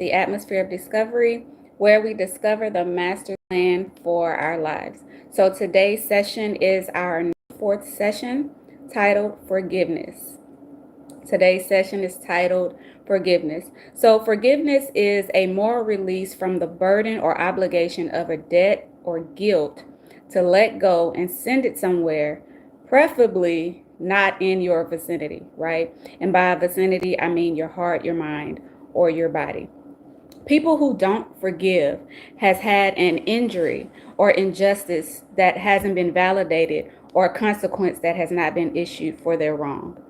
the atmosphere of discovery, where we discover the master plan for our lives. So today's session is our fourth session titled Forgiveness. Today's session is titled Forgiveness. So, forgiveness is a moral release from the burden or obligation of a debt or guilt to let go and send it somewhere, preferably not in your vicinity, right? And by vicinity, I mean your heart, your mind, or your body. People who don't forgive has had an injury or injustice that hasn't been validated or a consequence that has not been issued for their wrong,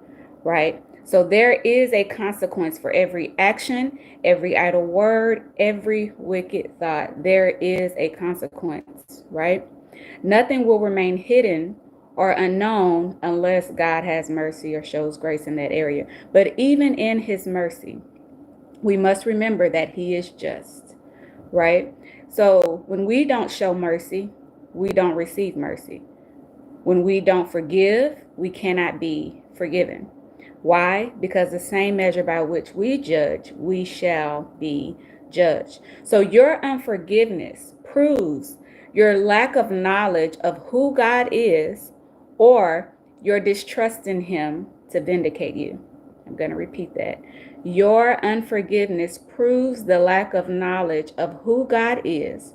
right? So there is a consequence for every action, every idle word, every wicked thought. There is a consequence, right? Nothing will remain hidden or unknown unless God has mercy or shows grace in that area. But even in his mercy, we must remember that he is just, right? So when we don't show mercy, we don't receive mercy. When we don't forgive, we cannot be forgiven. Why? Because the same measure by which we judge, we shall be judged. So your unforgiveness proves your lack of knowledge of who God is or your distrust in him to vindicate you. I'm going to repeat that. Your unforgiveness proves the lack of knowledge of who God is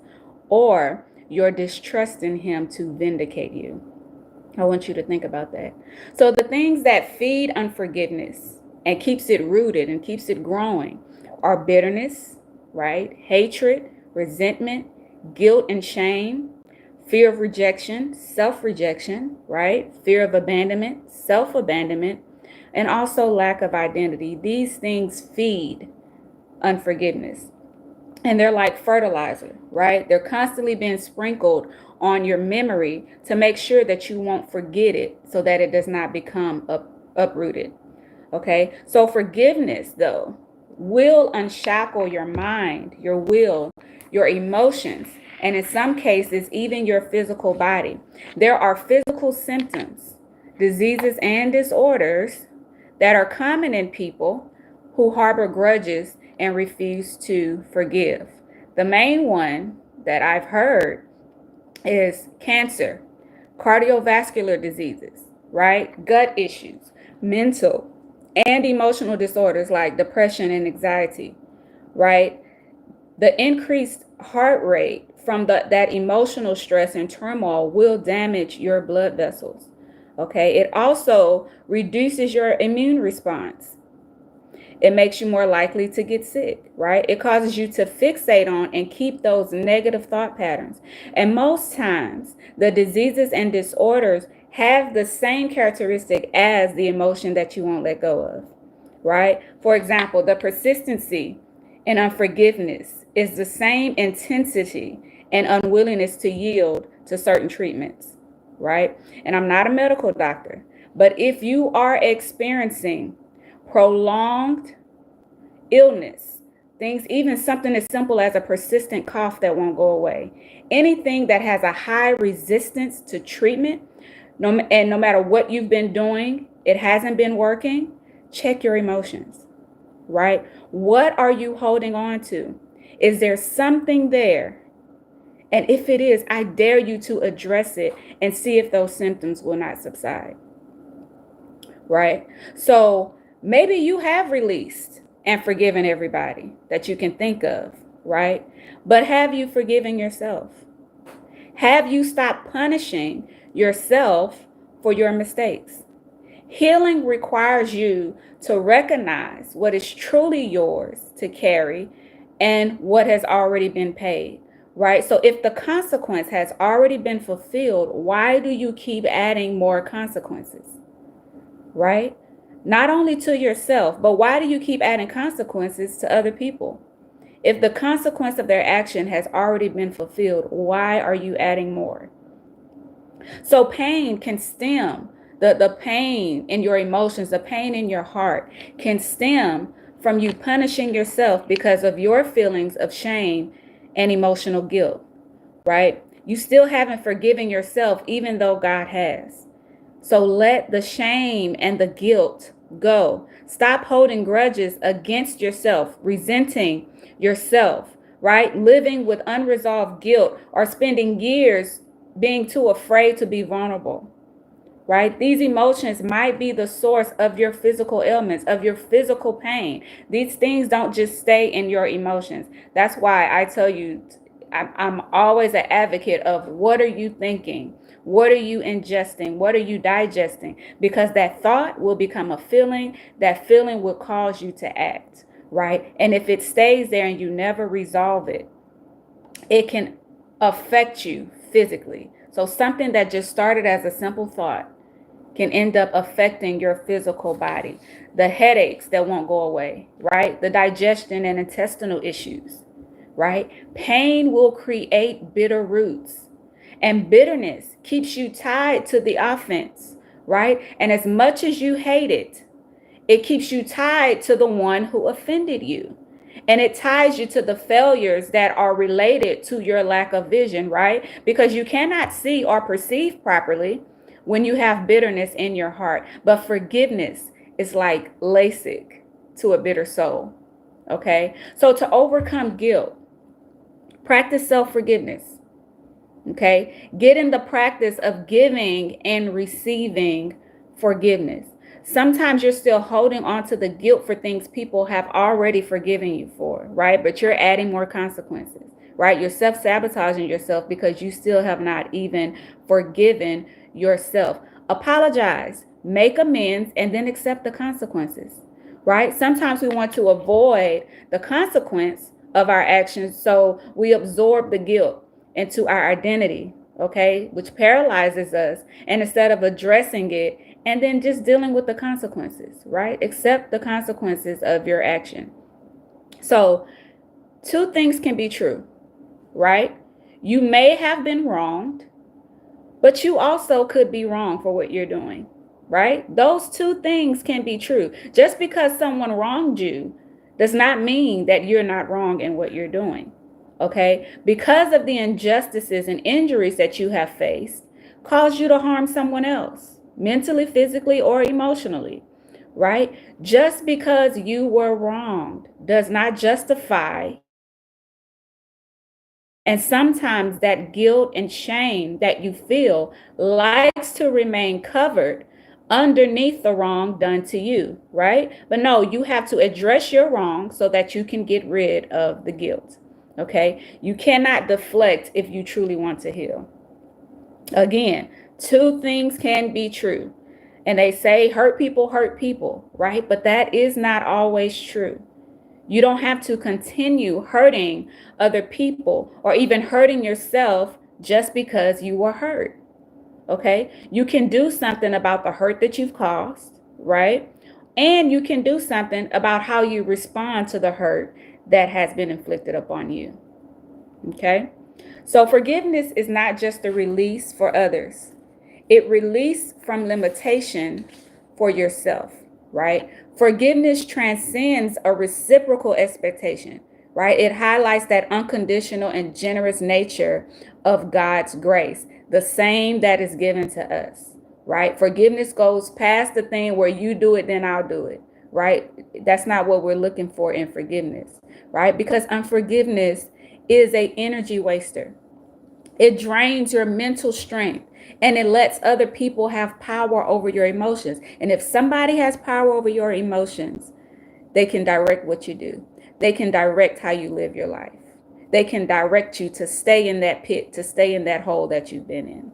or your distrust in him to vindicate you. I want you to think about that. So the things that feed unforgiveness and keeps it rooted and keeps it growing are bitterness, right? Hatred, resentment, guilt and shame, fear of rejection, self-rejection, right? Fear of abandonment, self-abandonment, and also lack of identity. These things feed unforgiveness. And they're like fertilizer, right? They're constantly being sprinkled on your memory to make sure that you won't forget it so that it does not become uprooted. Okay? So forgiveness, though, will unshackle your mind, your will, your emotions, and in some cases, even your physical body. There are physical symptoms, diseases, and disorders that are common in people who harbor grudges and refuse to forgive. The main one that I've heard is cancer, cardiovascular diseases, right? Gut issues, mental and emotional disorders like depression and anxiety, right? The increased heart rate from that emotional stress and turmoil will damage your blood vessels. Okay, it also reduces your immune response. It makes you more likely to get sick, right? It causes you to fixate on and keep those negative thought patterns. And most times, the diseases and disorders have the same characteristic as the emotion that you won't let go of, right? For example, the persistency in unforgiveness is the same intensity and unwillingness to yield to certain treatments, right? And I'm not a medical doctor, but if you are experiencing prolonged illness, things, even something as simple as a persistent cough that won't go away, anything that has a high resistance to treatment, and no matter what you've been doing, it hasn't been working, check your emotions, right? What are you holding on to? Is there something there? And if it is, I dare you to address it and see if those symptoms will not subside, right? So maybe you have released and forgiven everybody that you can think of, right? But have you forgiven yourself? Have you stopped punishing yourself for your mistakes? Healing requires you to recognize what is truly yours to carry and what has already been paid, right? So if the consequence has already been fulfilled, why do you keep adding more consequences, right? Not only to yourself, but why do you keep adding consequences to other people? If the consequence of their action has already been fulfilled, why are you adding more? So pain can stem, the pain in your emotions, the pain in your heart can stem from you punishing yourself because of your feelings of shame and emotional guilt, right? You still haven't forgiven yourself, even though God has. So let the shame and the guilt go. Stop holding grudges against yourself, resenting yourself, right? Living with unresolved guilt or spending years being too afraid to be vulnerable, right? These emotions might be the source of your physical ailments, of your physical pain. These things don't just stay in your emotions. That's why I tell you, I'm always an advocate of what are you thinking? What are you ingesting? What are you digesting? Because that thought will become a feeling. That feeling will cause you to act, right? And if it stays there and you never resolve it, it can affect you physically. So something that just started as a simple thought can end up affecting your physical body. The headaches that won't go away, right? The digestion and intestinal issues, right? Pain will create bitter roots, and bitterness keeps you tied to the offense, right? And as much as you hate it, it keeps you tied to the one who offended you. And it ties you to the failures that are related to your lack of vision, right? Because you cannot see or perceive properly when you have bitterness in your heart. But forgiveness is like LASIK to a bitter soul. Okay? So to overcome guilt, practice self-forgiveness. Okay? Get in the practice of giving and receiving forgiveness. Sometimes you're still holding on to the guilt for things people have already forgiven you for, right? But you're adding more consequences, right? You're self-sabotaging yourself because you still have not even forgiven yourself. Apologize, make amends, and then accept the consequences, right? Sometimes we want to avoid the consequence of our actions, so we absorb the guilt into our identity, okay, which paralyzes us. And instead of addressing it and then just dealing with the consequences, right? Accept the consequences of your action. So, two things can be true, right? You may have been wronged, but you also could be wrong for what you're doing, right? Those two things can be true. Just because someone wronged you does not mean that you're not wrong in what you're doing. Okay? Because of the injustices and injuries that you have faced, caused you to harm someone else, mentally, physically, or emotionally, right? Just because you were wronged does not justify. And sometimes that guilt and shame that you feel likes to remain covered underneath the wrong done to you, right? But no, you have to address your wrong so that you can get rid of the guilt, okay? You cannot deflect if you truly want to heal. Again, two things can be true. And they say hurt people, right? But that is not always true. You don't have to continue hurting other people or even hurting yourself just because you were hurt. Okay? You can do something about the hurt that you've caused, right? And you can do something about how you respond to the hurt that has been inflicted upon you. Okay? So forgiveness is not just a release for others. It releases from limitation for yourself, right? Forgiveness transcends a reciprocal expectation, right? It highlights that unconditional and generous nature of God's grace, the same that is given to us, right? Forgiveness goes past the thing where you do it, then I'll do it, right? That's not what we're looking for in forgiveness, right? Because unforgiveness is a energy waster. It drains your mental strength and it lets other people have power over your emotions. And if somebody has power over your emotions, they can direct what you do. They can direct how you live your life. They can direct you to stay in that pit, to stay in that hole that you've been in,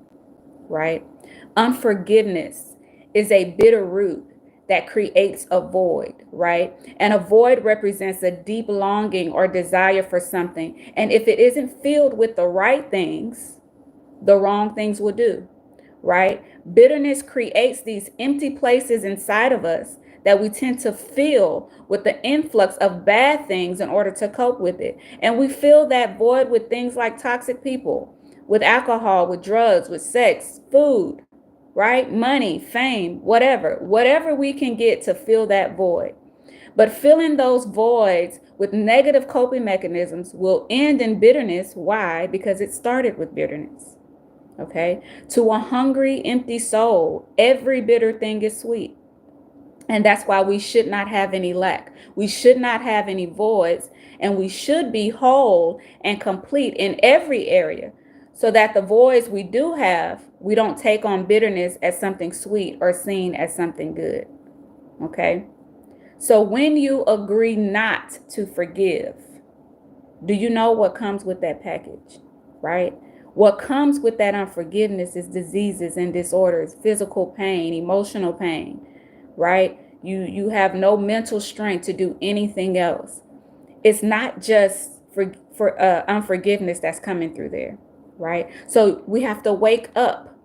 right? Unforgiveness is a bitter root that creates a void, right? And a void represents a deep longing or desire for something. And if it isn't filled with the right things, the wrong things will do, right? Bitterness creates these empty places inside of us that we tend to fill with the influx of bad things in order to cope with it. And we fill that void with things like toxic people, with alcohol, with drugs, with sex, food, right? Money, fame, whatever we can get to fill that void. But filling those voids with negative coping mechanisms will end in bitterness. Why? Because it started with bitterness. Okay? To a hungry, empty soul, every bitter thing is sweet. And that's why we should not have any lack. We should not have any voids, and we should be whole and complete in every area, so that the voids we do have, we don't take on bitterness as something sweet or seen as something good. Okay? So when you agree not to forgive, do you know what comes with that package? Right? What comes with that unforgiveness is diseases and disorders, physical pain, emotional pain, right? You have no mental strength to do anything else. It's not just for unforgiveness that's coming through there, right? So we have to wake up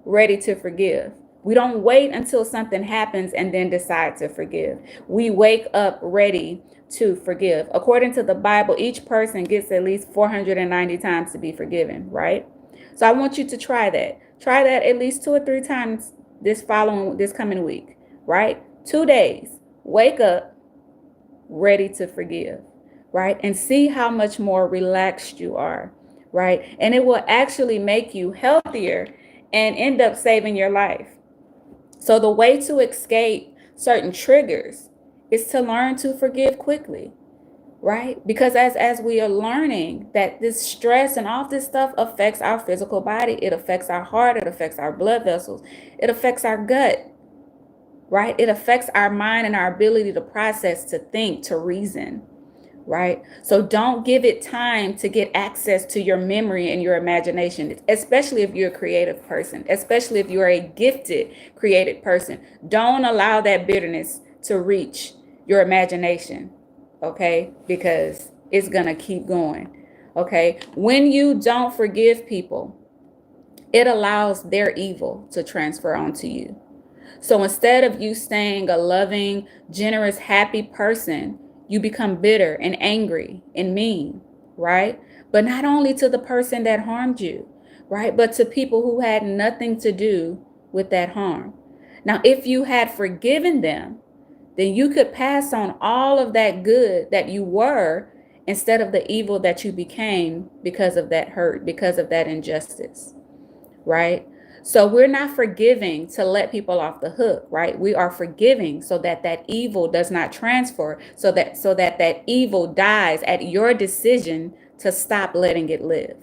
ready to forgive. We don't wait until something happens and then decide to forgive. We wake up ready to forgive. According to the Bible, each person gets at least 490 times to be forgiven, right? So I want you to try that. Try that at least 2 or 3 times this coming week, right? 2 days. Wake up ready to forgive, right? And see how much more relaxed you are, right? And it will actually make you healthier and end up saving your life. So the way to escape certain triggers is to learn to forgive quickly, right? Because as we are learning that this stress and all this stuff affects our physical body, it affects our heart, it affects our blood vessels, it affects our gut, right? It affects our mind and our ability to process, to think, to reason, right? So don't give it time to get access to your memory and your imagination, especially if you're a creative person, especially if you're a gifted creative person. Don't allow that bitterness to reach your imagination, okay? Because it's gonna keep going, okay? When you don't forgive people, it allows their evil to transfer onto you. So instead of you staying a loving, generous, happy person, you become bitter and angry and mean, right? But not only to the person that harmed you, right? But to people who had nothing to do with that harm. Now, if you had forgiven them, then you could pass on all of that good that you were instead of the evil that you became because of that hurt, because of that injustice, right? So we're not forgiving to let people off the hook, right? We are forgiving so that that evil does not transfer, so that evil dies at your decision to stop letting it live,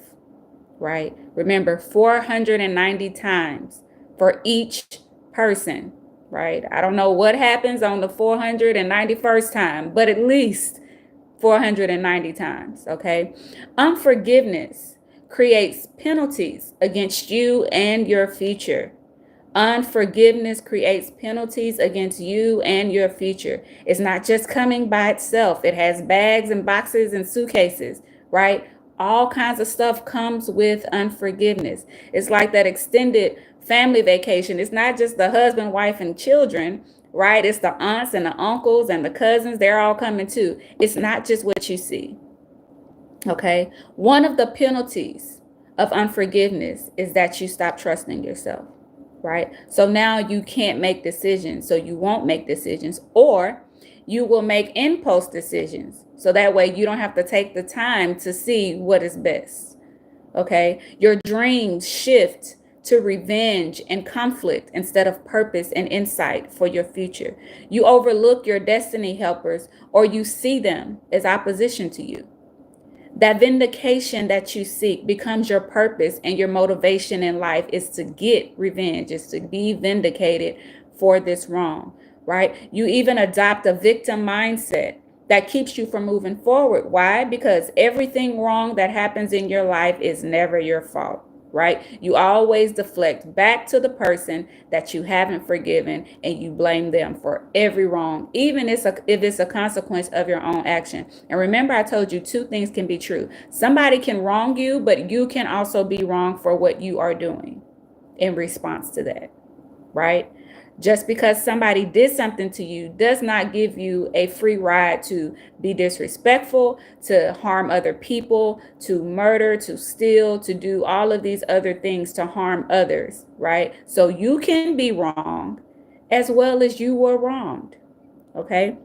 right? Remember, 490 times for each person, right? I don't know what happens on the 491st time, but at least 490 times, okay? Unforgiveness creates penalties against you and your future. Unforgiveness creates penalties against you and your future. It's not just coming by itself. It has bags and boxes and suitcases, right? All kinds of stuff comes with unforgiveness. It's like that extended family vacation. It's not just the husband, wife, and children, right? It's the aunts and the uncles and the cousins. They're all coming too. It's not just what you see. Okay. One of the penalties of unforgiveness is that you stop trusting yourself, right? So now you can't make decisions. So you won't make decisions, or you will make impulse decisions. So that way you don't have to take the time to see what is best. Okay. Your dreams shift to revenge and conflict instead of purpose and insight for your future. You overlook your destiny helpers, or you see them as opposition to you. That vindication that you seek becomes your purpose, and your motivation in life is to get revenge, is to be vindicated for this wrong, right? You even adopt a victim mindset that keeps you from moving forward. Why? Because everything wrong that happens in your life is never your fault, right? You always deflect back to the person that you haven't forgiven, and you blame them for every wrong, even if it's a consequence of your own action. And remember, I told you two things can be true. Somebody can wrong you, but you can also be wrong for what you are doing in response to that, right? Just because somebody did something to you does not give you a free ride to be disrespectful, to harm other people, to murder, to steal, to do all of these other things to harm others, right? So you can be wrong as well as you were wronged, okay?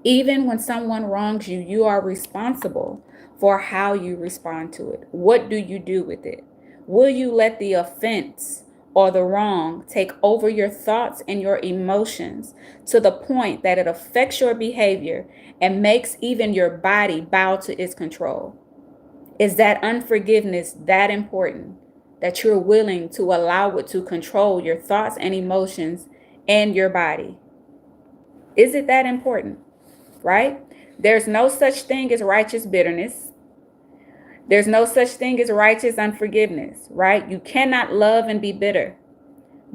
Even when someone wrongs you, you are responsible for how you respond to it. What do you do with it? Will you let the offense or the wrong take over your thoughts and your emotions to the point that it affects your behavior and makes even your body bow to its control? Is that unforgiveness that important that you're willing to allow it to control your thoughts and emotions and your body? Is it that important? Right? There's no such thing as righteous bitterness. There's no such thing as righteous unforgiveness, right? You cannot love and be bitter.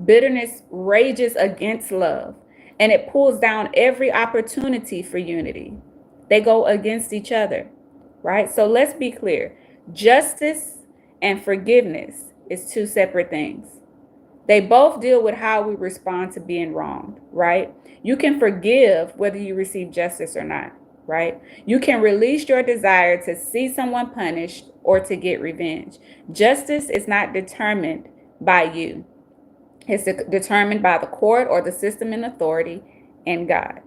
Bitterness rages against love, and it pulls down every opportunity for unity. They go against each other, right? So let's be clear. Justice and forgiveness is two separate things. They both deal with how we respond to being wronged, right? You can forgive whether you receive justice or not, right? You can release your desire to see someone punished or to get revenge. Justice is not determined by you. It's determined by the court or the system in authority and God,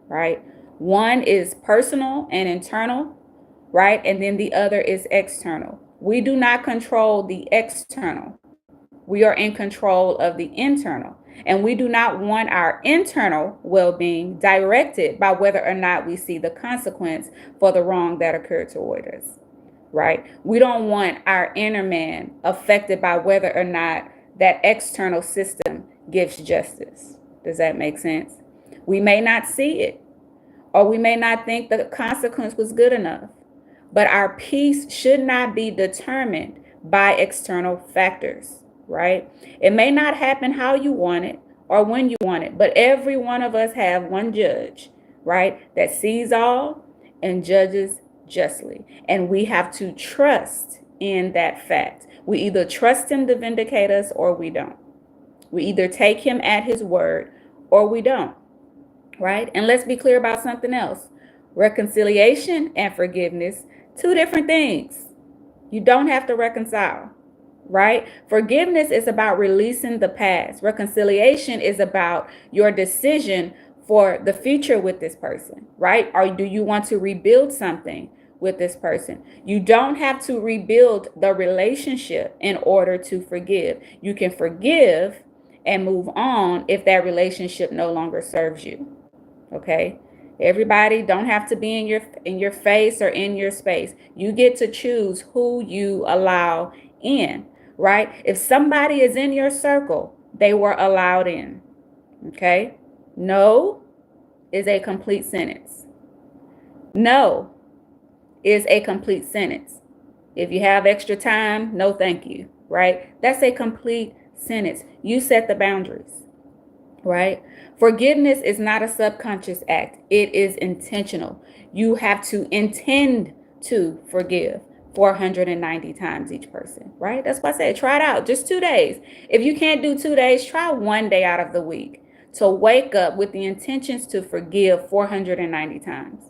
right? One is personal and internal, right? And then the other is external. We do not control the external. We are in control of the internal. And we do not want our internal well-being directed by whether or not we see the consequence for the wrong that occurred toward us, right? We don't want our inner man affected by whether or not that external system gives justice. Does that make sense? We may not see it, or we may not think the consequence was good enough, but our peace should not be determined by external factors, right? It may not happen how you want it or when you want it, but every one of us have one judge, right, that sees all and judges justly. And we have to trust in that fact. We either trust him to vindicate us or we don't. We either take him at his word or we don't, right? And let's be clear about something else. Reconciliation and forgiveness, two different things. You don't have to reconcile, right? Forgiveness is about releasing the past. Reconciliation is about your decision for the future with this person, right? Or do you want to rebuild something with this person? You don't have to rebuild the relationship in order to forgive. You can forgive and move on if that relationship no longer serves you. Okay? Everybody don't have to be in your face or in your space. You get to choose who you allow in, right? If somebody is in your circle, they were allowed in. Okay? No is a complete sentence. No is a complete sentence. If you have extra time, no thank you, right? That's a complete sentence. You set the boundaries, right? Forgiveness is not a subconscious act. It is intentional. You have to intend to forgive 490 times each person, right? That's why I said try it out. Just 2 days. If you can't do 2 days, try one day out of the week to wake up with the intentions to forgive 490 times,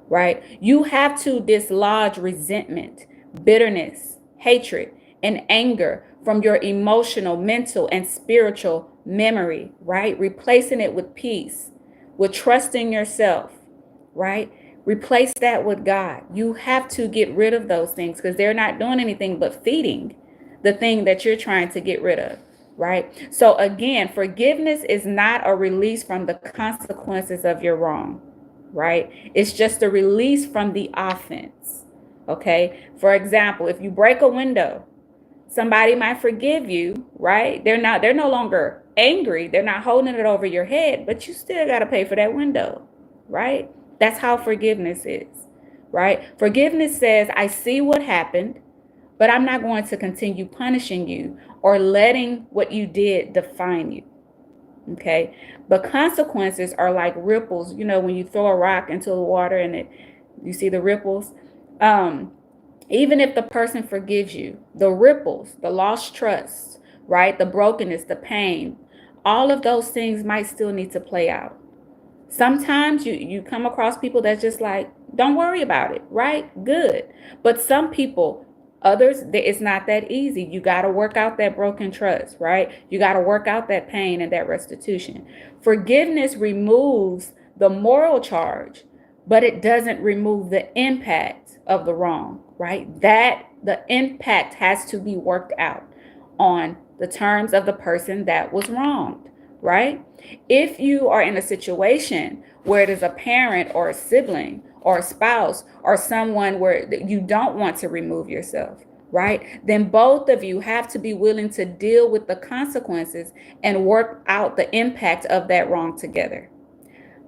right? You have to dislodge resentment, bitterness, hatred, and anger from your emotional, mental, and spiritual memory, right? Replacing it with peace, with trusting yourself, right? Replace that with God. You have to get rid of those things because they're not doing anything but feeding the thing that you're trying to get rid of, right? So again, forgiveness is not a release from the consequences of your wrong, right? It's just a release from the offense, okay? For example, if you break a window, somebody might forgive you, right? They're no longer angry. They're not holding it over your head, but you still got to pay for that window, right? That's how forgiveness is, right? Forgiveness says, I see what happened, but I'm not going to continue punishing you or letting what you did define you. Okay. But consequences are like ripples. You know, when you throw a rock into the water and you see the ripples. Even if the person forgives you, the ripples, the lost trust, right? The brokenness, the pain, all of those things might still need to play out. Sometimes you come across people that's just like, don't worry about it, right? Good. But some people, others, it's not that easy. You got to work out that broken trust, right? You got to work out that pain and that restitution. Forgiveness removes the moral charge, but it doesn't remove the impact of the wrong, right? That the impact has to be worked out on the terms of the person that was wronged, right? If you are in a situation where it is a parent or a sibling or a spouse or someone where you don't want to remove yourself, right? Then both of you have to be willing to deal with the consequences and work out the impact of that wrong together.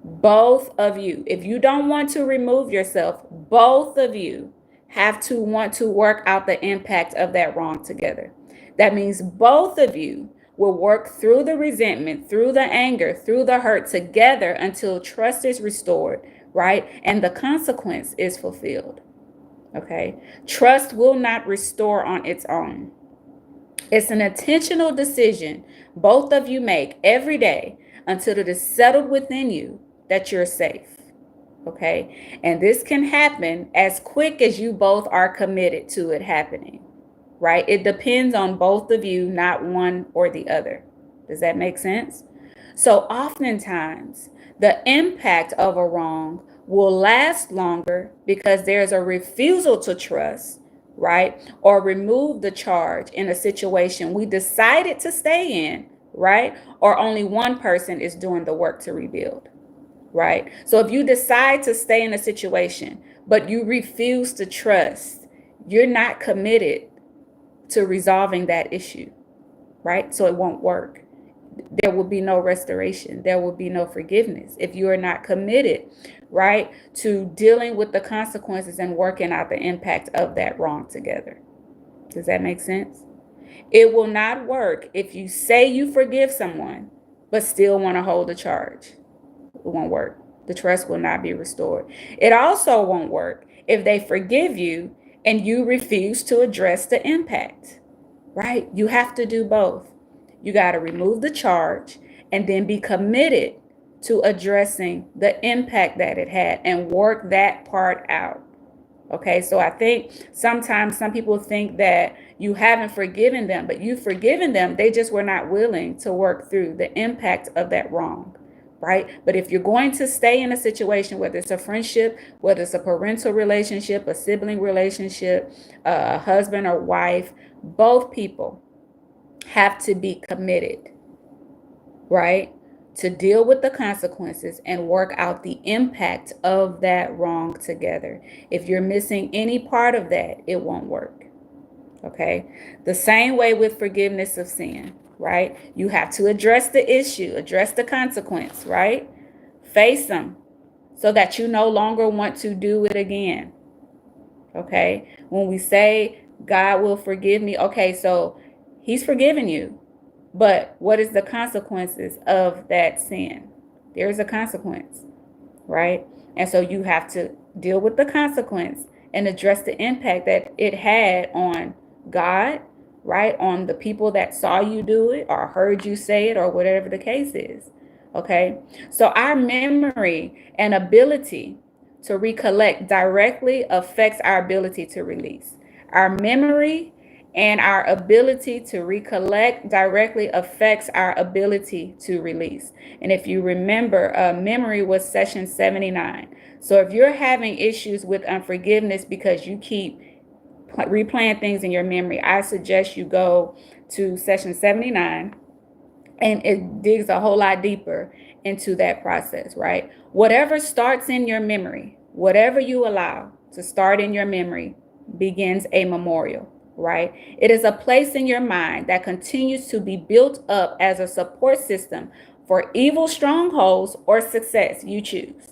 Both of you, if you don't want to remove yourself, both of you have to want to work out the impact of that wrong together. That means both of you will work through the resentment, through the anger, through the hurt together until trust is restored, right? And the consequence is fulfilled. Okay? Trust will not restore on its own. It's an intentional decision both of you make every day until it is settled within you that you're safe. Okay? And this can happen as quick as you both are committed to it happening, right? It depends on both of you, not one or the other. Does that make sense? So oftentimes, the impact of a wrong will last longer because there's a refusal to trust, right? Or remove the charge in a situation we decided to stay in, right? Or only one person is doing the work to rebuild, right? So if you decide to stay in a situation, but you refuse to trust, you're not committed to resolving that issue, right? So it won't work. There will be no restoration. There will be no forgiveness if you are not committed, right, to dealing with the consequences and working out the impact of that wrong together. Does that make sense? It will not work if you say you forgive someone, but still want to hold the charge. It won't work. The trust will not be restored. It also won't work if they forgive you and you refuse to address the impact, right? You have to do both. You got to remove the charge and then be committed to addressing the impact that it had and work that part out. Okay, so I think sometimes some people think that you haven't forgiven them, but you've forgiven them. They just were not willing to work through the impact of that wrong, right? But if you're going to stay in a situation, whether it's a friendship, whether it's a parental relationship, a sibling relationship, a husband or wife, both people have to be committed, right, to deal with the consequences and work out the impact of that wrong together. If you're missing any part of that, it won't work. Okay? The same way with forgiveness of sin, right? You have to address the issue, address the consequence, right? Face them so that you no longer want to do it again. Okay? When we say God will forgive me, okay, so He's forgiven you. But what is the consequences of that sin? There is a consequence, right? And so you have to deal with the consequence and address the impact that it had on God, right? On the people that saw you do it or heard you say it or whatever the case is. Okay. So our memory and ability to recollect directly affects our ability to release. Our memory and our ability to recollect directly affects our ability to release. And if you remember, memory was session 79. So if you're having issues with unforgiveness because you keep replaying things in your memory, I suggest you go to session 79, and it digs a whole lot deeper into that process, right? Whatever starts in your memory, whatever you allow to start in your memory begins a memorial, right? It is a place in your mind that continues to be built up as a support system for evil strongholds or success. You choose,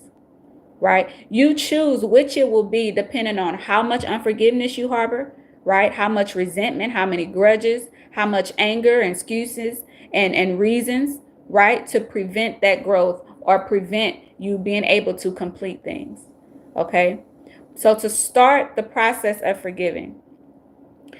right? You choose which it will be depending on how much unforgiveness you harbor, right? How much resentment, how many grudges, how much anger and excuses and reasons, right? To prevent that growth or prevent you being able to complete things. Okay? So to start the process of forgiving,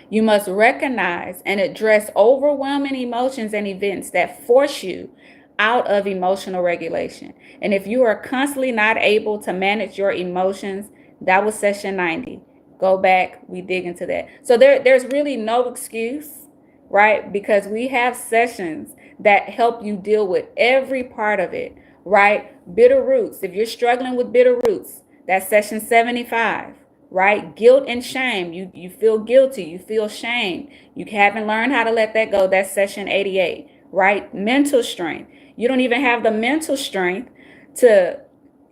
you must recognize and address overwhelming emotions and events that force you out of emotional regulation. And if you are constantly not able to manage your emotions, that was session 90. Go back, we dig into that. So there's really no excuse, right? Because we have sessions that help you deal with every part of it, right? Bitter roots. If you're struggling with bitter roots, that's session 75. right? Guilt and shame. You feel guilty, you feel shame. You haven't learned how to let that go. That's session 88, right? Mental strength. You don't even have the mental strength to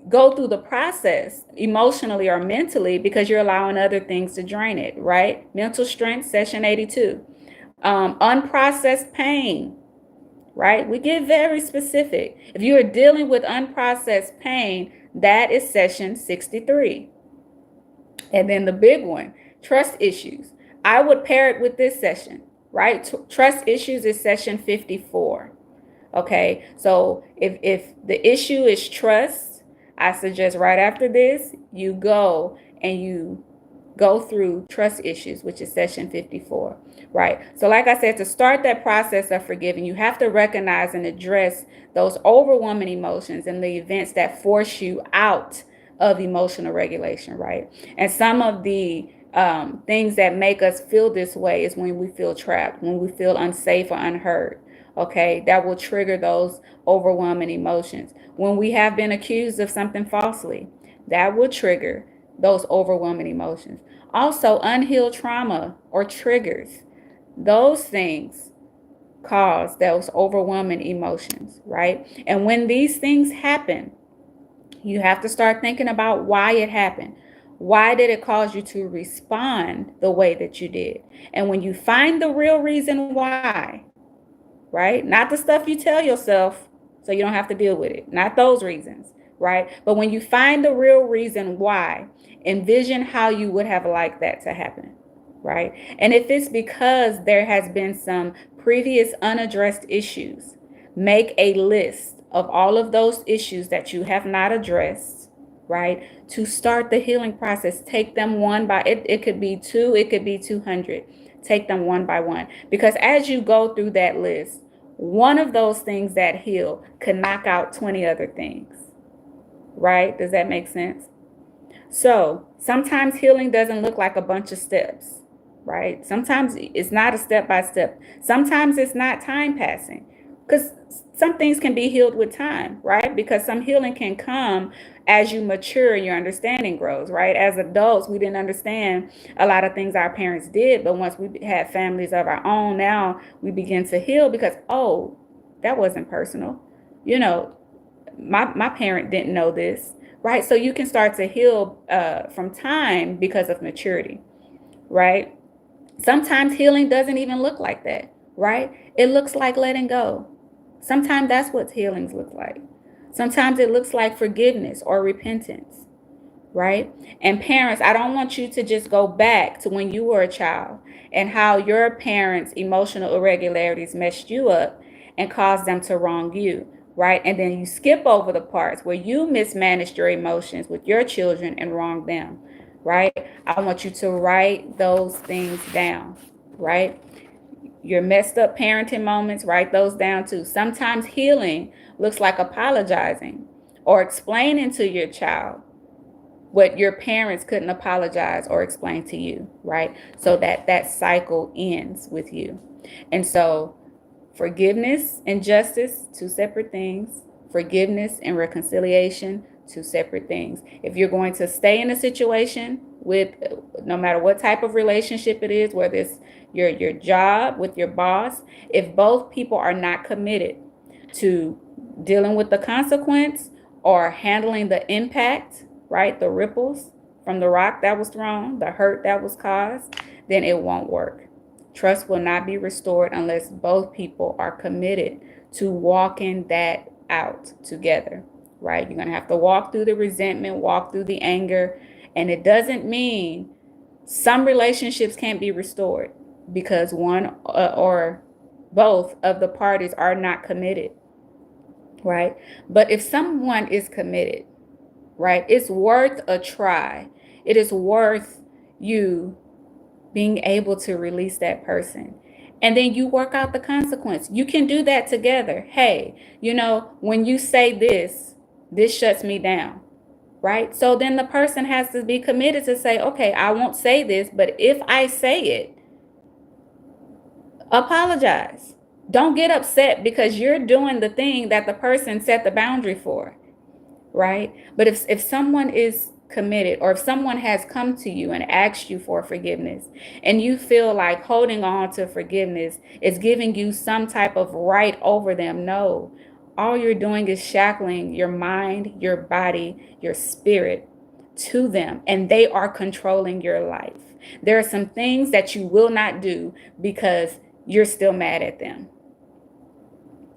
go through the process emotionally or mentally because you're allowing other things to drain it, right? Mental strength, session 82. Unprocessed pain, right? We get very specific. If you are dealing with unprocessed pain, that is session 63. And then the big one, trust issues. I would pair it with this session, right? Trust issues is session 54. Okay, so if the issue is trust, I suggest right after this, you go and you go through trust issues, which is session 54, right? So like I said, to start that process of forgiving, you have to recognize and address those overwhelming emotions and the events that force you out of emotional regulation, right? And some of the things that make us feel this way is when we feel trapped, when we feel unsafe or unheard. Okay, that will trigger those overwhelming emotions. When we have been accused of something falsely, that will trigger those overwhelming emotions. Also, unhealed trauma or triggers, those things cause those overwhelming emotions, right? And when these things happen, you have to start thinking about why it happened. Why did it cause you to respond the way that you did? And when you find the real reason why, right? Not the stuff you tell yourself so you don't have to deal with it. Not those reasons, right? But when you find the real reason why, envision how you would have liked that to happen, right? And if it's because there has been some previous unaddressed issues, make a list of all of those issues that you have not addressed, right? To start the healing process, take them one by it could be two, it could be 200. Take them one by one. Because as you go through that list, one of those things that heal could knock out 20 other things, right? Does that make sense? So sometimes healing doesn't look like a bunch of steps, right? Sometimes it's not a step by step. Sometimes it's not time passing because some things can be healed with time, right? Because some healing can come as you mature and your understanding grows, right? As adults, we didn't understand a lot of things our parents did, but once we had families of our own, now we begin to heal because, oh, that wasn't personal. You know, my parent didn't know this, right? So you can start to heal from time because of maturity, right? Sometimes healing doesn't even look like that, right? It looks like letting go. Sometimes that's what healings look like. Sometimes it looks like forgiveness or repentance, right? And parents, I don't want you to just go back to when you were a child and how your parents' emotional irregularities messed you up and caused them to wrong you, right? And then you skip over the parts where you mismanaged your emotions with your children and wronged them, right? I want you to write those things down, right? Your messed up parenting moments, write those down too. Sometimes healing looks like apologizing or explaining to your child what your parents couldn't apologize or explain to you, right? So that that cycle ends with you. And so forgiveness and justice, two separate things. Forgiveness and reconciliation, two separate things. If you're going to stay in a situation with no matter what type of relationship it is, whether it's your job with your boss, if both people are not committed to dealing with the consequence or handling the impact, right? The ripples from the rock that was thrown, the hurt that was caused, then it won't work. Trust will not be restored unless both people are committed to walking that out together, right? You're going to have to walk through the resentment, walk through the anger. And it doesn't mean some relationships can't be restored because one or both of the parties are not committed, right? But if someone is committed, right, it's worth a try. It is worth you being able to release that person. And then you work out the consequence. You can do that together. Hey, when you say this, this shuts me down, right? So then the person has to be committed to say, okay, I won't say this, but if I say it, apologize. Don't get upset because you're doing the thing that the person set the boundary for, right? But if someone is committed, or if someone has come to you and asked you for forgiveness, and you feel like holding on to forgiveness is giving you some type of right over them, no. All you're doing is shackling your mind, your body, your spirit to them, and they are controlling your life. There are some things that you will not do because you're still mad at them,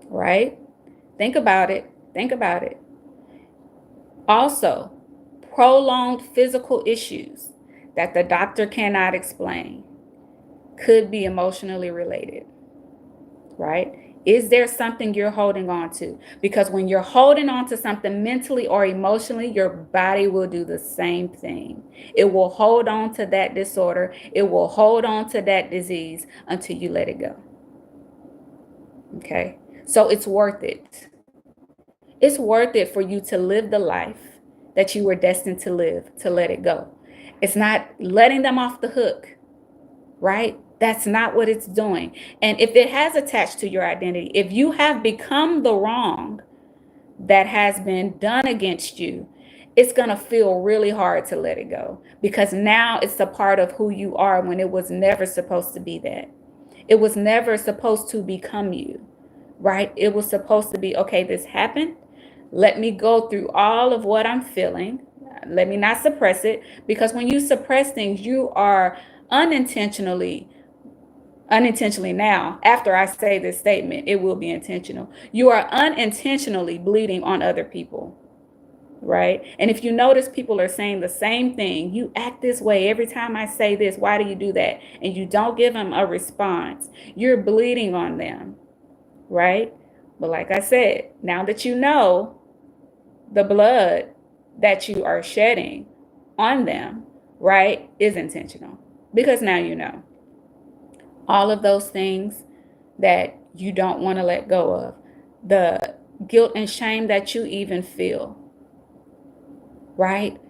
right? Think about it. Think about it. Also, prolonged physical issues that the doctor cannot explain could be emotionally related, right? Is there something you're holding on to? Because when you're holding on to something mentally or emotionally, your body will do the same thing. It will hold on to that disorder. It will hold on to that disease until you let it go. Okay? So it's worth it. It's worth it for you to live the life that you were destined to live, to let it go. It's not letting them off the hook, right? That's not what it's doing. And if it has attached to your identity, if you have become the wrong that has been done against you, it's going to feel really hard to let it go, because now it's a part of who you are when it was never supposed to be that. It was never supposed to become you, right? It was supposed to be, okay, this happened. Let me go through all of what I'm feeling. Let me not suppress it, because when you suppress things, you are unintentionally now, after I say this statement, it will be intentional. You are unintentionally bleeding on other people, right? And if you notice people are saying the same thing, you act this way every time I say this, why do you do that? And you don't give them a response, you're bleeding on them, right? But like I said, now that you know, the blood that you are shedding on them, right, is intentional, because now you know. All of those things that you don't want to let go of, the guilt and shame that you even feel, right?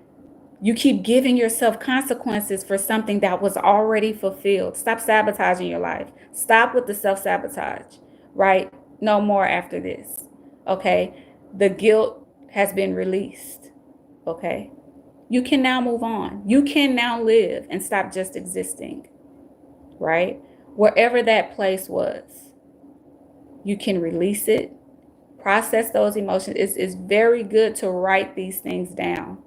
You keep giving yourself consequences for something that was already fulfilled. Stop sabotaging your life. Stop with the self-sabotage, right? No more after this, okay? The guilt has been released, okay? You can now move on. You can now live and stop just existing, right? Wherever that place was, you can release it, process those emotions. It's very good to write these things down,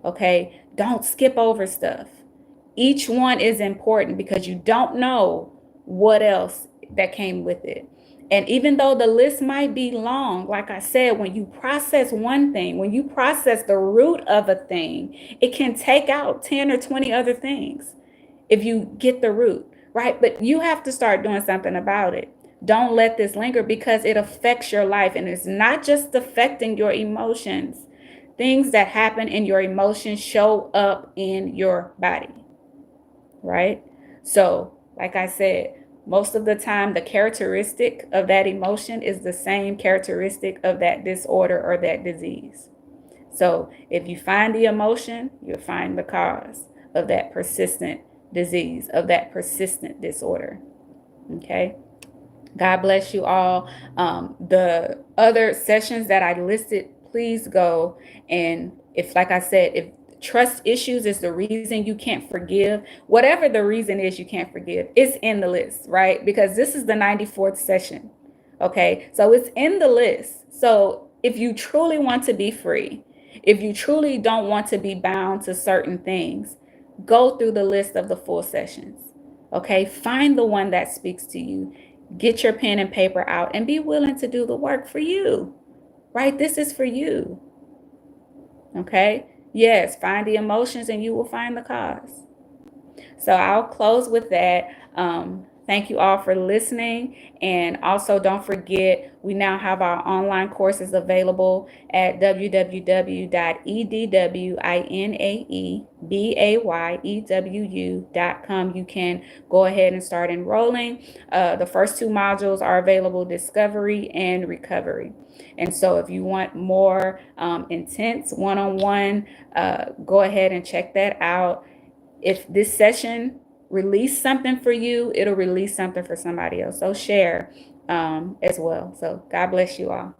okay? Don't skip over stuff. Each one is important because you don't know what else that came with it. And even though the list might be long, like I said, when you process one thing, when you process the root of a thing, it can take out 10 or 20 other things if you get the root, right? But you have to start doing something about it. Don't let this linger, because it affects your life, and it's not just affecting your emotions. Things that happen in your emotions show up in your body, right? So, like I said, most of the time, the characteristic of that emotion is the same characteristic of that disorder or that disease. So if you find the emotion, you'll find the cause of that persistent disease, of that persistent disorder. Okay. God bless you all. The other sessions that I listed, please go. And if, like I said, if trust issues is the reason you can't forgive, whatever the reason is you can't forgive, it's in the list, right? Because this is the 94th session. Okay. So it's in the list. So if you truly want to be free, if you truly don't want to be bound to certain things, go through the list of the full sessions. Okay. Find the one that speaks to you. Get your pen and paper out and be willing to do the work for you, right? This is for you. Okay. Yes. Find the emotions and you will find the cause. So I'll close with that. Thank you all for listening. And also don't forget, we now have our online courses available at www.edwinaebayewu.com. You can go ahead and start enrolling. The first two modules are available: discovery and recovery. And so if you want more intense one-on-one, go ahead and check that out. If this session released something for you, it'll release something for somebody else. So share as well. So God bless you all.